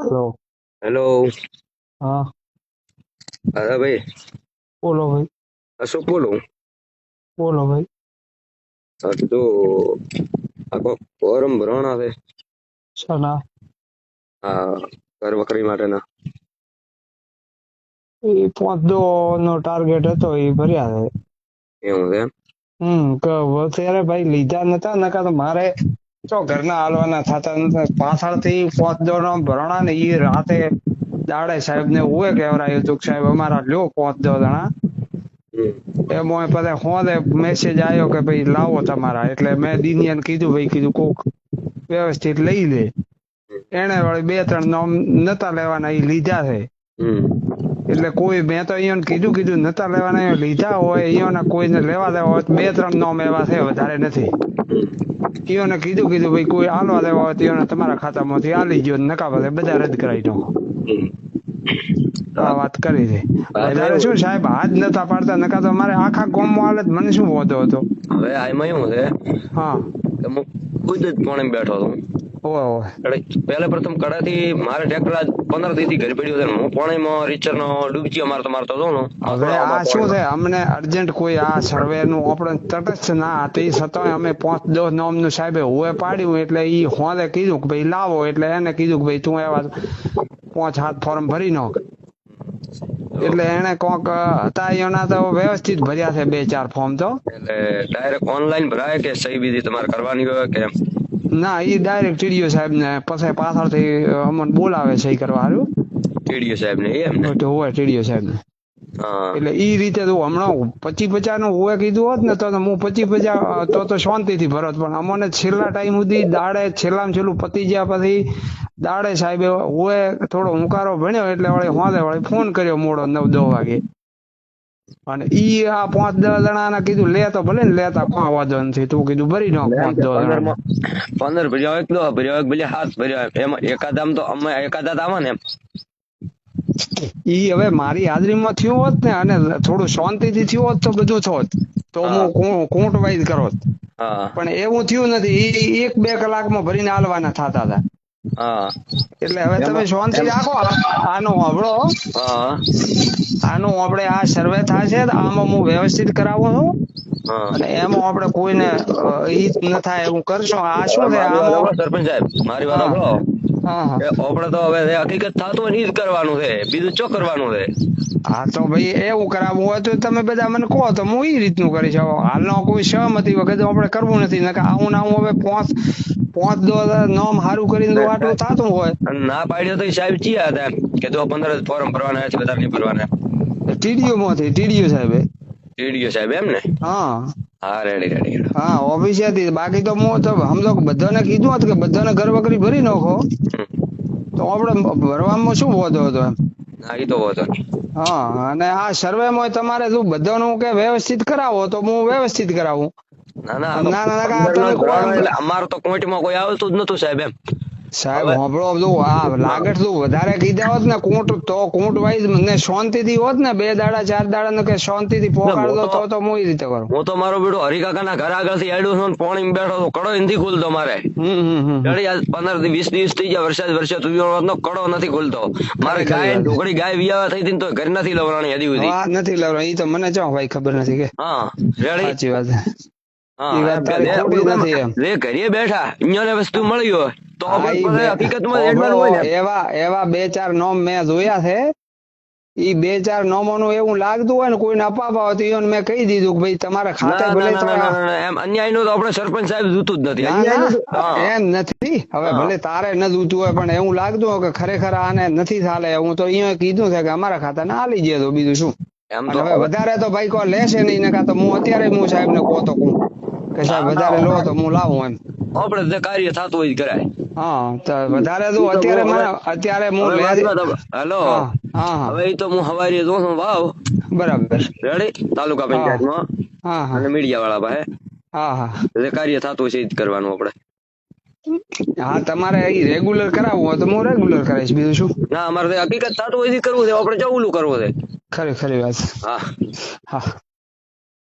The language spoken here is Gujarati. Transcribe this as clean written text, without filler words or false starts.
હેલો. હેલો. હા, અરે ભાઈ, બોલો ભાઈ. અશોક બોલું. બોલો ભાઈ. તો આખો ફોરમ ભરવાના છે શાના? આ ઘર વખરી માટેના. એ 5 નો ટાર્ગેટ હતો, એ ભર્યા છે. એવું છે એમ? અત્યારે ભાઈ લીધા નતા, નકા તો મારે તો ઘરના હાલવાના થતા નથી. પાછળથી 5 નો ભરણા ને એ રાતે દાડે સાહેબ ને હું કહેવરાયું હતું કે સાહેબ અમારા લ્યો 5 જણા. હમ. એમાં પછી હોદે મેસેજ આવ્યો કે ભાઈ લાવો તમારા, એટલે મેં દિનિયાને કીધું ભાઈ, કીધું કોક વ્યવસ્થિત લઈ લે. એને વળી 2-3 નામ નતા લેવાના, એ લીધા છે. હમ. એટલે કોઈ મેં તો અહીંયા કીધું નતા લેવાના, અહીંયા લીધા હોય અહીંયાના કોઈને લેવા દેવા હોય તો 2-3 નામ એવા છે, વધારે નથી. ઈયોને કીધું ભાઈ કોઈ આલવા દેવા હોય તો ઈયોને તમારા ખાતામાંથી આલી ગયો, નકા બધા રદ કરાવી નાખો. હમ. આ વાત કરી છે. વાત વધારે એવું શું સાહેબ હાથ નતા પાડતા, નકા તો અમારે આખા ગામમાં હાલત મને શું વાંધો હતો. હવે આમાં એવું છે હા, કે હું ખુદ જ પોણે બેઠો હતો. ઓય પહેલા પ્રથમ કડાથી મારે ટ્રેક્ટર આજ 15 દી થી ઘરે પડ્યું છે ને હું પોણીમાં રીચરનો ડૂબકીઓ મારતો હતો ને. હવે આ શું છે, અમને અર્જન્ટ કોઈ આ સર્વે નું આપણે તટસ્થ ના હતી, છતાંય અમે 5-10 નામનું સાહેબે હોવે પાડ્યું, એટલે ઈ હોદે કીધું કે ભાઈ લાવો, એટલે એને કીધું કે ભાઈ તું એવા 5-7 ફોર્મ ભરી નાખ. એટલે એને કોક હતા એના તો વ્યવસ્થિત ભર્યા છે 2-4 ફોર્મ તો. એટલે ડાયરેક્ટ ઓનલાઈન ભરાય કે સહી બીજી તમારે કરવાની હોય કે એમ? ના, ઈ ડાયરેક્ટ ટીડીઓ સાહેબ ને પછી પાછળથી અમને બોલાવે સહી કરવા હારું. ટીડીઓ સાહેબ ને એમ ને? હોય ટીડીઓ સાહેબ ને. હા. એટલે ઈ રીતે તો હમણાં 25-50 નું હોય કીધું હોત ને તો હું 25-50 તો શાંતિથી ભરત, પણ અમને છેલ્લા ટાઈમ સુધી દાડે છેલ્લામાં છેલ્લું પતી ગયા પછી દાડે સાહેબે હોય થોડો હુંકારો ભણ્યો, એટલે વળી ફોન કર્યો મોડો 9-10 વાગે. અને ઈ આ 5-10 જણાને કીધું લે તો ભલે ને, લેતા કોઈ વાંધો નથી, તું કીધું ભરી નાખ 5-10 જણા. 15 ભર્યા હોય, 10 ભર્યા હોય, ભલે 7 ભર્યા હોય, એમાં એકાદામ તો અમે એકાદા આવે ને એમ. ઈ હવે મારી હાજરીમાં થયું હોત ને, અને થોડું શાંતિથી થયું હોત તો બધું થોત, તો હા. હું કોર્ટ વાઇઝ કરોત. હા. પણ એવું થયું નથી. ઈ 1-2 કલાકમાં ભરીને હાલવાના થતા હતા. હા. એટલે હવે તમે શાંતિ રાખો. આનો હવળો હા. આનું આપણે આ સર્વે થશે, આમાં હું વ્યવસ્થિત કરાવું છું, હા. અને એમાં આપણે કોઈને ઈ ન થાય એવું કરશું. આ શું છે મારી વાત આમાં? સાંભળો સરપંચ સાહેબ, મારી વાત હા સાંભળો. હા હા. આપણે તો હવે હકીકત થતું હોય ને ઈ જ કરવાનું છે, બીજું ચો કરવાનું છે. હા તો ભાઈ એવું કરાવવું હોય તો તમે બધા મને કહો, તો હું એ રીતનું કરીશ. હાલનો કોઈ સહમતી વખત આપણે કરવું નથી, નકર આવું ને આવું હવે 5-10 નામ સારું કરીને જો આટલું થતું હોય. અને ના પાડ્યો તો ઈ સાહેબ ચિયા હતા એમ કે જો 15 ફોરમ ભરવાના છે, વધારે નહીં ભરવાના. ટીડીઓ માંથી ટીડીઓ સાહેબે. ટીડીઓ સાહેબ એમ ને? હા હા, રેડી. હા, ઓફિસેથી. બાકી તો હું તો સમજો બધાને કીધું હોત કે બધાને ઘર વકરી ભરી નાખો, તો આપણે ભરવામાં શું વાંધો હતો એમ. હા, ઈ તો વાંધો નહીં. હા, અને આ સર્વેમાં તમારે શું બધાનું કે વ્યવસ્થિત કરાવો તો હું વ્યવસ્થિત કરાવું. ના, ના ના ના, 15 નો તમે જ કોઈ ભરવાનો એમ એટલે અમારે તો કોર્ટમાં કોઈ આવતું જ નતું સાહેબ એમ. સાહેબ હવે હોંભળો, બધું આ લાગે તું વધારે કીધા હોત ને કોર્ટ વાઇઝ મને શાંતિથી હોત ને, 2 દાડા 4 દાડા ને કે શાંતિથી પોકાડ દો તો હું એ રીતે કરું. હું તો મારો બેટો હરિકાકાના ઘર આગળથી આડ્યો છું, પાણી બેઠો તો કડો નથી ખુલતો મારે. જડી આજ 15-20 દિવસ થઈ ગયા, વર્ષે નો કડો નથી ખુલતો. મારે ગાય ઢોકળી ગાય વિયાવા થઈ હતી ને તો ઘર નથી લવરાણી હજી સુધી. હા, નથી લેવાનો. ઈ તો મને ચો ભાઈ ખબર નથી કે. હા, રેડી. સાચી વાત છે. હા, ઈ વાત એમ કે તારી ખોટી નથી એમ. રે ઘરે બેઠા અહીંયા વસ્તુ મળી હોય તો હા, ઈ આપણે હકીકતમાં એડવાનું હોય ને. એવા 2-4 નોમ મેં જોયા છે. ઈ 2-4 નોમોનું એવું લાગતું હોય ને કોઈને અપાવા હોય તો ઈયોને મેં કહી દીધું કે ભાઈ તમારે ખાતે ભલે તો ના, એમ અન્યાય નું તો આપણે સરપંચ સાહેબ જોતું જ નથી. ના અન્યાય ના, નું એમ નથી. હવે ભલે તારે ન જોતું હોય, પણ એવું લાગતું હોય કે ખરેખર આને નથી ચાલે, હું તો અહીંયા કીધું છે કે અમારા ખાતાને આલી દે તો બીજું શું. એમ અને તો હવે વધારે તો ભાઈ કોઈ લેશે નહીં, ને કાં તો હું અત્યારે સાહેબ ને કહો તો કહું કે સાહેબ વધારે લો તો હું લાવું એમ. આપણે જે કાર્ય થતું હોય કરાય. હા, તો વધારે તો અત્યારે હું હવે મારી વાત હેલો. હા હા હા, હવે ઈ તો હું હવારી જોઉં છું વાવ બરાબર. રેડી તાલુકા હા પંચાયતમાં હા હા અને મીડિયા વાળા પાસે હા હા જે કાર્ય થતું હોય છે ઈ જ કરવાનું આપણે. હા, તમારે ઈ રેગ્યુલર કરાવવું હોય તો હું રેગ્યુલર કરાવીશ, બીજું શું. ના, અમારે હકીકત થતું હોય કરવું છે, આપણે જવું કરવું છે. ખરી વાત. હા. હા.